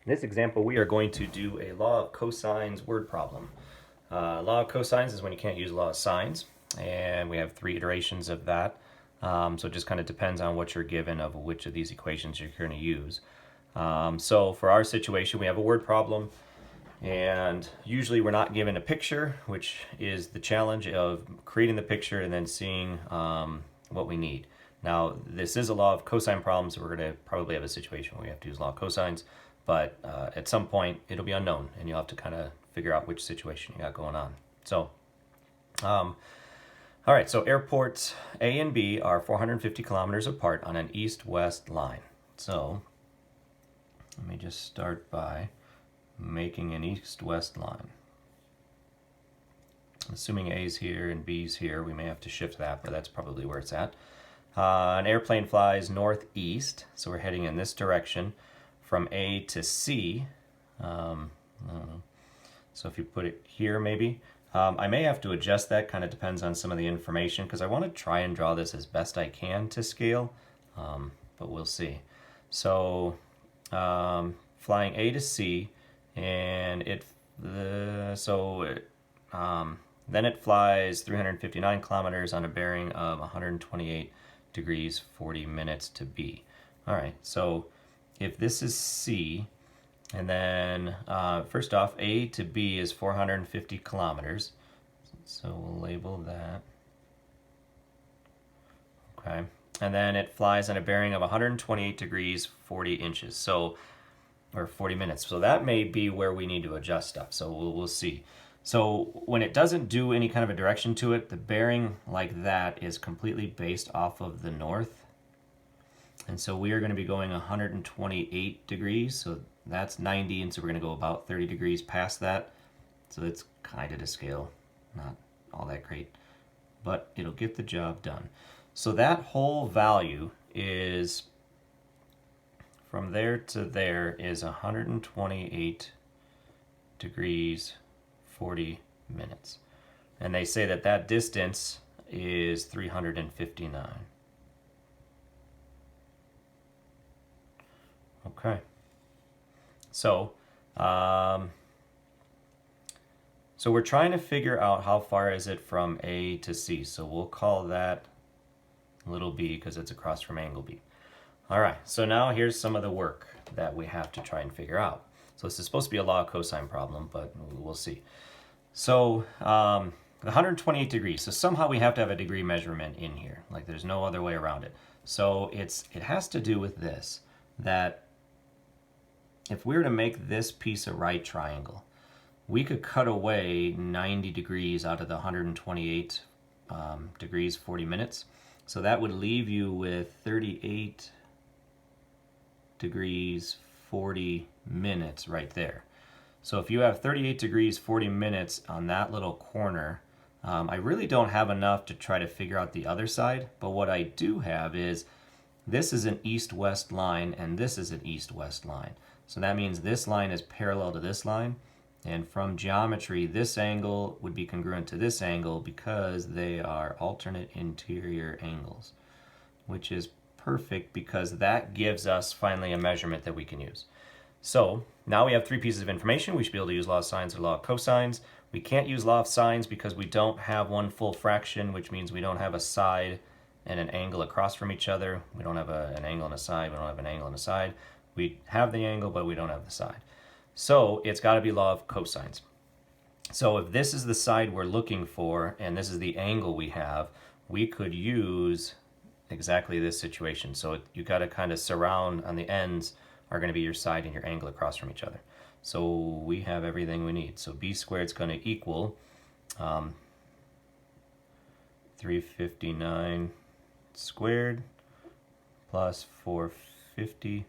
In this example, we are going to do a law of cosines word problem. Law of cosines is when you can't use law of sines, and we have 3 iterations of that. So it just kind of depends on what you're given of which of these equations you're going to use. So for our situation, we have a word problem, and usually we're not given a picture, which is the challenge of creating the picture and then seeing what we need. Now, this is a law of cosine problem, so we're going to probably have a situation where we have to use law of cosines, but at some point it'll be unknown, and you'll have to kind of figure out which situation you got going on. So, all right, so airports A and B are 450 kilometers apart on an east-west line. So, let me just start by making an east-west line. Assuming A's here and B's here, we may have to shift that, but that's probably where it's at. An airplane flies northeast, so we're heading in this direction from A to C. I don't know. So if you put it here, maybe. I may have to adjust that, kind of depends on some of the information, because I want to try and draw this as best I can to scale, but we'll see. So flying A to C, and then it flies 359 kilometers on a bearing of 128 degrees 40 minutes to B. All right, so if this is C, and then first off, A to B is 450 kilometers, so we'll label that. Okay, and then it flies on a bearing of 128 degrees 40 inches, so or 40 minutes. So that may be where we need to adjust stuff. So we'll see. So when it doesn't do any kind of a direction to it, the bearing like that is completely based off of the north. And so we are going to be going 128 degrees. So that's 90. And so we're going to go about 30 degrees past that. So it's kind of to scale. Not all that great, but it'll get the job done. So that whole value is, from there to there, is 128 degrees 40 minutes. And they say that that distance is 359. Okay. So we're trying to figure out how far is it from A to C. So we'll call that little b because it's across from angle B. All right, so now here's some of the work that we have to try and figure out. So this is supposed to be a law of cosine problem, but we'll see. So 128 degrees, so somehow we have to have a degree measurement in here. Like there's no other way around it. So it has to do with this, that if we were to make this piece a right triangle, we could cut away 90 degrees out of the 128 degrees 40 minutes. So that would leave you with 38 degrees 40 minutes right there. So if you have 38 degrees 40 minutes on that little corner, I really don't have enough to try to figure out the other side, but what I do have is this is an east-west line and this is an east-west line. So that means this line is parallel to this line, and from geometry this angle would be congruent to this angle because they are alternate interior angles, which is perfect because that gives us finally a measurement that we can use. So now we have 3 pieces of information. We should be able to use law of sines or law of cosines. We can't use law of sines because we don't have one full fraction, which means we don't have a side and an angle across from each other. We don't have an angle and a side. We don't have an angle and a side. We have the angle, but we don't have the side. So it's got to be law of cosines. So if this is the side we're looking for and this is the angle we have, we could use exactly this situation. So you got to kind of surround on the ends are going to be your side and your angle across from each other. So we have everything we need. So b squared is going to equal 359 squared plus 450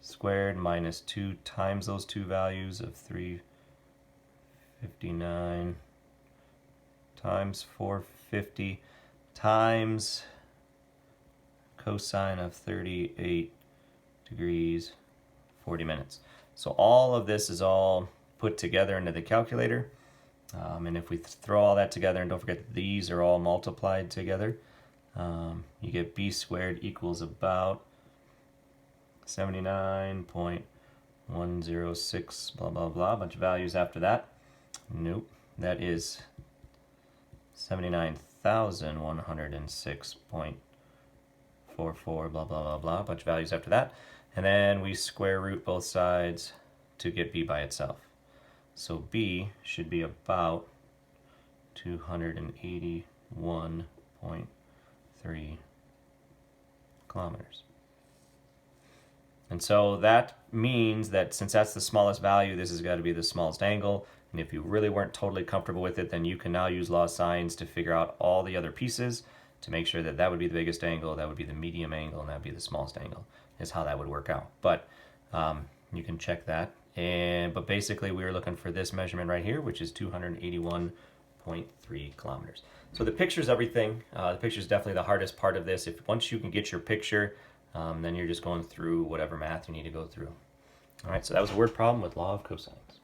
squared minus 2 times those two values of 359 times 450 times cosine of 38 degrees 40 minutes. So all of this is all put together into the calculator, and if we throw all that together, and don't forget that these are all multiplied together, you get b squared equals about 79.1 106, blah, blah, blah, a bunch of values after that. Nope, that is 79,106.44, blah, blah, blah, blah, a bunch of values after that. And then we square root both sides to get b by itself. So b should be about 281.3 kilometers. And so that means that since that's the smallest value, this has got to be the smallest angle. And if you really weren't totally comfortable with it, then you can now use law of sines to figure out all the other pieces to make sure that that would be the biggest angle, that would be the medium angle, and that would be the smallest angle, is how that would work out. But you can check that. But basically, we were looking for this measurement right here, which is 281.3 kilometers. So the picture's everything. The picture's definitely the hardest part of this. Once you can get your picture, then you're just going through whatever math you need to go through. All right, so that was a word problem with law of cosines.